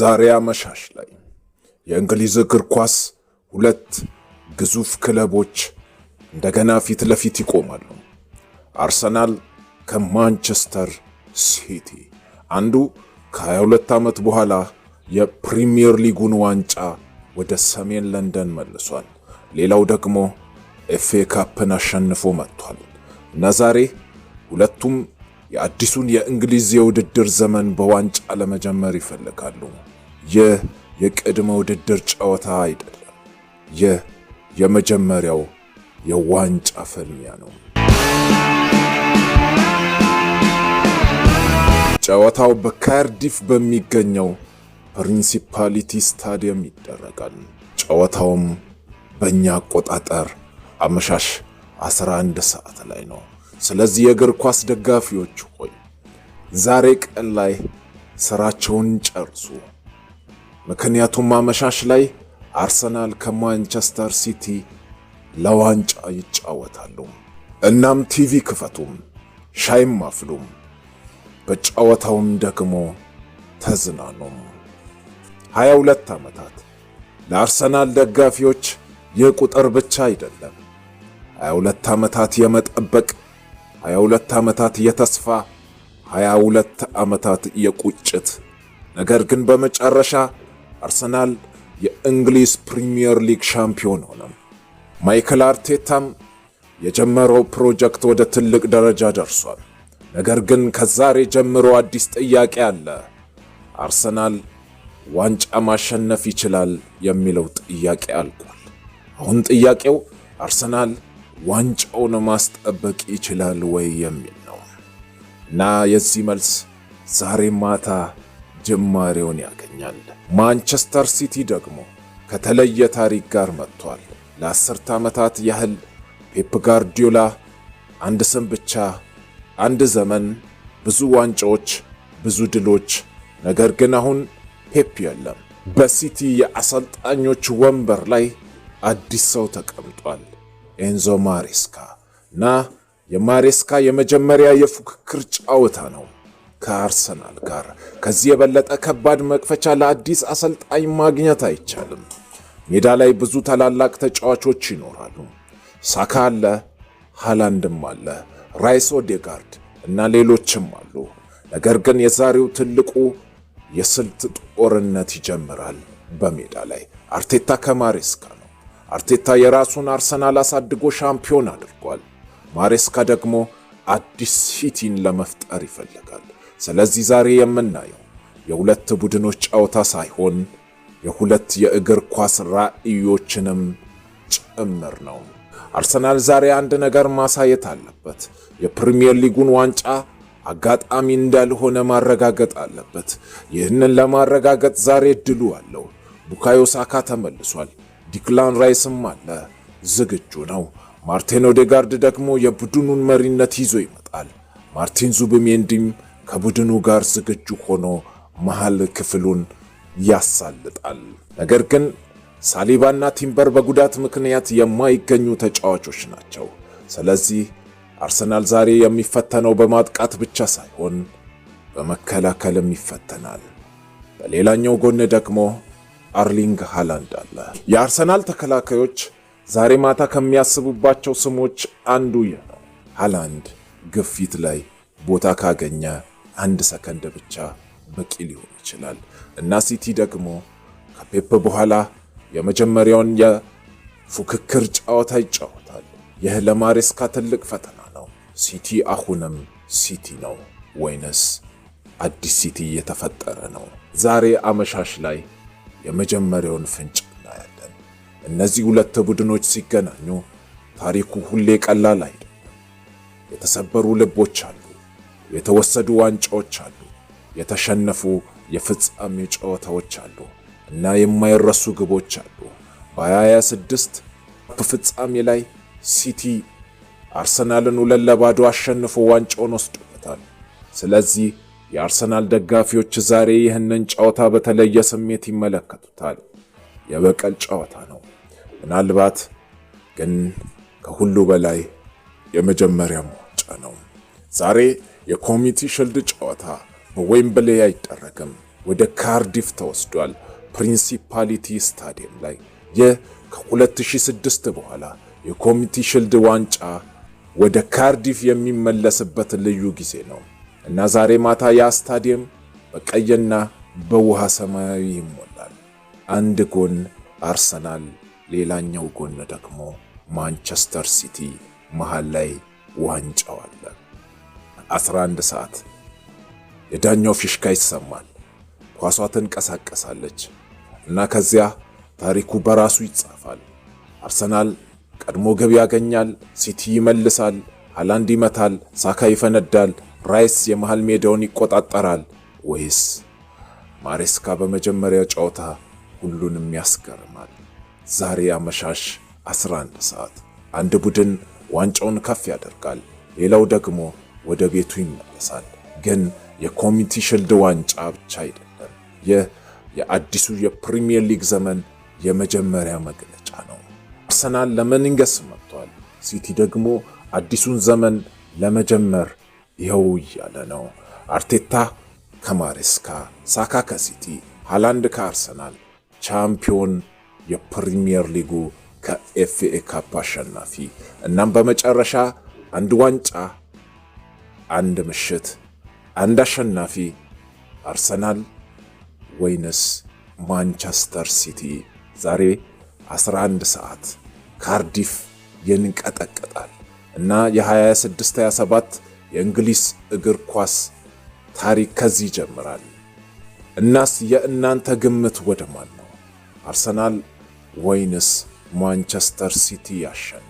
ዛሬ አመሻሽ ላይ የእንግሊዝ እግር ኳስ ሁለት ግዙፍ ክለቦች እንደገና ፊት ለፊት ይቆማሉ። አርሰናል ከማንቸስተር ሲቲ። አንዱ ከ22 ዓመት በኋላ የፕሪሚየር ሊጉን ዋንጫ ወደ ሰሜን ለንደን መልሷል። ሌላው ደግሞ ኤፍኤ ካፕን አሸንፎ መጥቷል እና ዛሬ ሁለቱም የአዲሱን የእንግሊዝ የውድድር ዘመን በዋንጫ ለመጀመር ይፈልጋሉ። ይህ የቅድመ ውድድር ጨዋታ አይደለም። ይህ የመጀመሪያው የዋንጫ ፍልሚያ ነው። ጨዋታው በካርዲፍ በሚገኘው ፕሪንሲፓሊቲ ስታዲየም ይደረጋል። ጨዋታውም በእኛ አቆጣጠር አመሻሽ 11 ሰዓት ላይ ነው። ስለዚህ የእግር ኳስ ደጋፊዎች ሆይ ዛሬ ቀን ላይ ስራቸውን ጨርሱ። ምክንያቱም አመሻሽ ላይ አርሰናል ከማንቸስተር ሲቲ ለዋንጫ ይጫወታሉ። እናም ቲቪ ክፈቱም፣ ሻይም አፍሉም፣ በጨዋታውም ደግሞ ተዝናኑም። 22 ዓመታት ለአርሰናል ደጋፊዎች የቁጥር ብቻ አይደለም። 22 ዓመታት የመጠበቅ፣ 22 ዓመታት የተስፋ፣ 22 ዓመታት የቁጭት። ነገር ግን በመጨረሻ አርሰናል የእንግሊዝ ፕሪሚየር ሊግ ሻምፒዮን ሆነ። ማይክል አርቴታም የጀመረው ፕሮጀክት ወደ ትልቅ ደረጃ ደርሷል። ነገር ግን ከዛሬ ጀምሮ አዲስ ጥያቄ አለ። አርሰናል ዋንጫ ማሸነፍ ይችላል የሚለው ጥያቄ አልቋል። አሁን ጥያቄው አርሰናል ዋንጫውን ማስጠበቅ ይችላል ወይ የሚል ነው እና የዚህ መልስ ዛሬ ማታ ጅማሬውን ያገኛል። ማንቸስተር ሲቲ ደግሞ ከተለየ ታሪክ ጋር መጥቷል። ለ10 ዓመታት ያህል ፔፕ ጋርዲዮላ አንድ ስም ብቻ፣ አንድ ዘመን፣ ብዙ ዋንጫዎች፣ ብዙ ድሎች። ነገር ግን አሁን ፔፕ የለም። በሲቲ የአሰልጣኞች ወንበር ላይ አዲስ ሰው ተቀምጧል፣ ኤንዞ ማሬስካ እና የማሬስካ የመጀመሪያ የፉክክር ጨዋታ ነው ከአርሰናል ጋር። ከዚህ የበለጠ ከባድ መክፈቻ ለአዲስ አሰልጣኝ ማግኘት አይቻልም። ሜዳ ላይ ብዙ ታላላቅ ተጫዋቾች ይኖራሉ። ሳካ አለ፣ ሃላንድም አለ፣ ራይስ፣ ኦዴጋርድ እና ሌሎችም አሉ። ነገር ግን የዛሬው ትልቁ የስልት ጦርነት ይጀምራል በሜዳ ላይ። አርቴታ ከማሬስካ ነው። አርቴታ የራሱን አርሰናል አሳድጎ ሻምፒዮን አድርጓል። ማሬስካ ደግሞ አዲስ ሲቲን ለመፍጠር ይፈልጋል። ስለዚህ ዛሬ የምናየው የሁለት ቡድኖች ጨዋታ ሳይሆን የሁለት የእግር ኳስ ራዕዮችንም ጭምር ነው። አርሰናል ዛሬ አንድ ነገር ማሳየት አለበት። የፕሪሚየር ሊጉን ዋንጫ አጋጣሚ እንዳልሆነ ማረጋገጥ አለበት። ይህንን ለማረጋገጥ ዛሬ ድሉ አለው። ቡካዮ ሳካ ተመልሷል። ዲክላን ራይስም አለ፣ ዝግጁ ነው። ማርቲን ኦዴጋርድ ደግሞ የቡድኑን መሪነት ይዞ ይመጣል። ማርቲን ዙቢሜንዲም ከቡድኑ ጋር ዝግጁ ሆኖ መሃል ክፍሉን ያሳልጣል። ነገር ግን ሳሊባና ቲምበር በጉዳት ምክንያት የማይገኙ ተጫዋቾች ናቸው። ስለዚህ አርሰናል ዛሬ የሚፈተነው በማጥቃት ብቻ ሳይሆን በመከላከልም ይፈተናል። በሌላኛው ጎን ደግሞ አርሊንግ ሃላንድ አለ። የአርሰናል ተከላካዮች ዛሬ ማታ ከሚያስቡባቸው ስሞች አንዱ ይህ ነው። ሃላንድ ግፊት ላይ ቦታ ካገኘ 1 ሰከንድ ብቻ በቂ ሊሆን ይችላል እና ሲቲ ደግሞ ከፔፕ በኋላ የመጀመሪያውን የፉክክር ጨዋታ ይጫወታል። ይህ ለማሬስካ ትልቅ ፈተና ነው። ሲቲ አሁንም ሲቲ ነው ወይንስ አዲስ ሲቲ እየተፈጠረ ነው? ዛሬ አመሻሽ ላይ የመጀመሪያውን ፍንጭ እናያለን። እነዚህ ሁለት ቡድኖች ሲገናኙ ታሪኩ ሁሌ ቀላል አይደለም። የተሰበሩ ልቦች አሉ፣ የተወሰዱ ዋንጫዎች አሉ፣ የተሸነፉ የፍጻሜ ጨዋታዎች አሉ እና የማይረሱ ግቦች አሉ። በ2026 ፍጻሜ ላይ ሲቲ አርሰናልን 2-0 አሸንፎ ዋንጫውን ወስዶበታል። ስለዚህ የአርሰናል ደጋፊዎች ዛሬ ይህንን ጨዋታ በተለየ ስሜት ይመለከቱታል። የበቀል ጨዋታ ነው። ምናልባት ግን ከሁሉ በላይ የመጀመሪያ ዋንጫ ነው። ዛሬ የኮሚቲ ሽልድ ጨዋታ በዌምብሌይ አይደረግም። ወደ ካርዲፍ ተወስዷል፣ ፕሪንሲፓሊቲ ስታዲየም ላይ። ይህ ከ2006 በኋላ የኮሚቲ ሽልድ ዋንጫ ወደ ካርዲፍ የሚመለስበት ልዩ ጊዜ ነው እና ዛሬ ማታ ያ ስታዲየም በቀይና በውሃ ሰማያዊ ይሞላል። አንድ ጎን አርሰናል፣ ሌላኛው ጎን ደግሞ ማንቸስተር ሲቲ፣ መሃል ላይ ዋንጫው አለ። 11 ሰዓት የዳኛው ፊሽካ ይሰማል። ኳሷ ትንቀሳቀሳለች እና ከዚያ ታሪኩ በራሱ ይጻፋል። አርሰናል ቀድሞ ግብ ያገኛል፣ ሲቲ ይመልሳል፣ ሃላንድ ይመታል፣ ሳካ ይፈነዳል፣ ራይስ የመሃል ሜዳውን ይቆጣጠራል፣ ወይስ ማሬስካ በመጀመሪያው ጨዋታ ሁሉንም ያስገርማል? ዛሬ አመሻሽ 11 ሰዓት አንድ ቡድን ዋንጫውን ከፍ ያደርጋል፣ ሌላው ደግሞ ወደ ቤቱ ይመለሳል። ግን የኮሚቲ ሽልድ ዋንጫ ብቻ አይደለም። ይህ የአዲሱ የፕሪሚየር ሊግ ዘመን የመጀመሪያ መግለጫ ነው። አርሰናል ለመንገስ መጥቷል። ሲቲ ደግሞ አዲሱን ዘመን ለመጀመር ይኸው እያለ ነው። አርቴታ ከማሬስካ፣ ሳካ ከሲቲ፣ ሃላንድ ከአርሰናል፣ ቻምፒዮን የፕሪሚየር ሊጉ ከኤፍኤ ካፕ አሸናፊ። እናም በመጨረሻ አንድ ዋንጫ፣ አንድ ምሽት፣ አንድ አሸናፊ። አርሰናል ወይንስ ማንቸስተር ሲቲ? ዛሬ 11 ሰዓት ካርዲፍ ይንቀጠቀጣል እና የ26-27 የእንግሊዝ እግር ኳስ ታሪክ ከዚህ ይጀምራል። እናስ የእናንተ ግምት ወደ ማን ነው? አርሰናል ወይንስ ማንቸስተር ሲቲ ያሸንፋል?